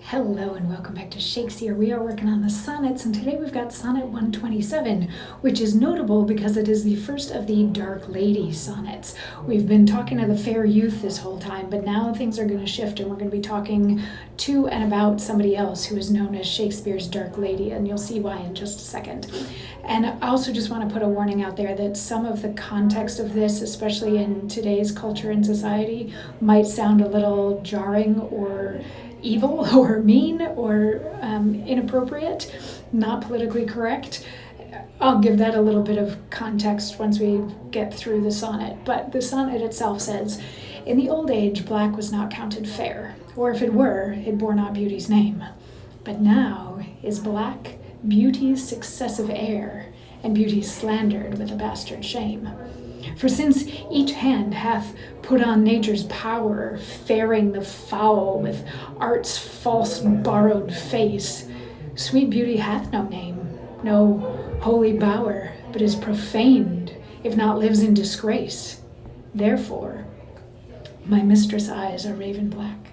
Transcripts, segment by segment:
Hello and welcome back to Shakesyear. We are working on the sonnets, and today we've got Sonnet 127, which is notable because it is the first of the Dark Lady sonnets. We've been talking to the fair youth this whole time, but now things are going to shift and we're going to be talking to and about somebody else who is known as Shakespeare's Dark Lady, and you'll see why in just a second. And I also just want to put a warning out there that some of the context of this, especially in today's culture and society, might sound a little jarring or evil or mean or inappropriate, not politically correct. I'll give that a little bit of context once we get through the sonnet. But the sonnet itself says, "In the old age, black was not counted fair, or if it were, it bore not beauty's name. But now is black beauty's successive heir, and beauty slandered with a bastard shame. For since each hand hath put on nature's power, fairing the foul with art's false borrowed face, sweet beauty hath no name, no holy bower, but is profaned, if not lives in disgrace. Therefore, my mistress' eyes are raven black,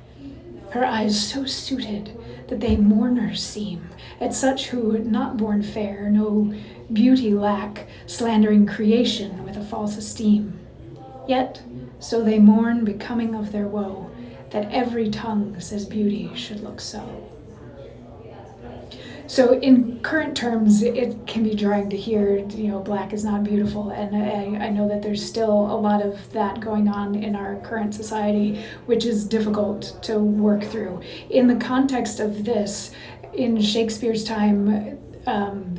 her eyes so suited that they mourners seem, at such who, not born fair, no beauty lack, slandering creation with a false esteem. Yet so they mourn becoming of their woe, that every tongue says beauty should look so." So in current terms, it can be jarring to hear, black is not beautiful. And I know that there's still a lot of that going on in our current society, which is difficult to work through. In the context of this, in Shakespeare's time,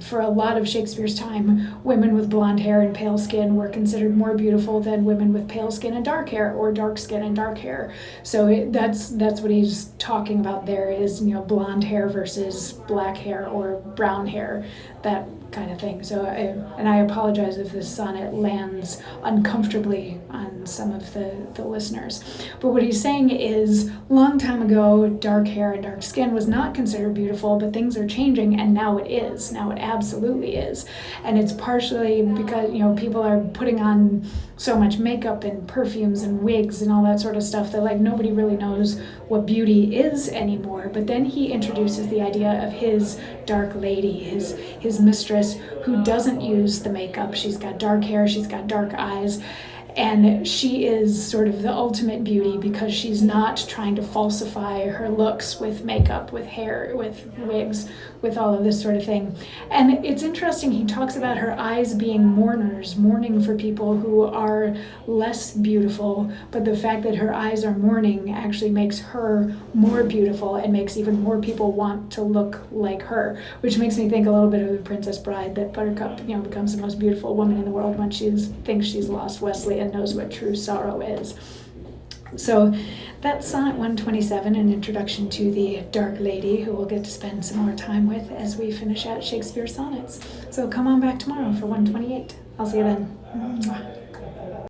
for a lot of Shakespeare's time, women with blonde hair and pale skin were considered more beautiful than women with pale skin and dark hair, or dark skin and dark hair. So that's what he's talking about there is, blonde hair versus black hair or brown hair, that kind of thing. So I apologize if this sonnet lands uncomfortably on some of the listeners. But what he's saying is, long time ago, dark hair and dark skin was not considered beautiful, but things are changing, and now it is. Now it absolutely is. And it's partially because, people are putting on so much makeup and perfumes and wigs and all that sort of stuff that nobody really knows what beauty is anymore. But then he introduces the idea of his dark lady, his mistress, who doesn't use the makeup. She's got dark hair, she's got dark eyes, and she is sort of the ultimate beauty because she's not trying to falsify her looks with makeup, with hair, with wigs, with all of this sort of thing. And it's interesting, he talks about her eyes being mourners, mourning for people who are less beautiful, but the fact that her eyes are mourning actually makes her more beautiful and makes even more people want to look like her, which makes me think a little bit of The Princess Bride, that Buttercup, becomes the most beautiful woman in the world when she thinks she's lost Wesley and knows what true sorrow is. So that's Sonnet 127, an introduction to the Dark Lady, who we'll get to spend some more time with as we finish out Shakespeare sonnets. So come on back tomorrow for 128. I'll see you then. Mwah.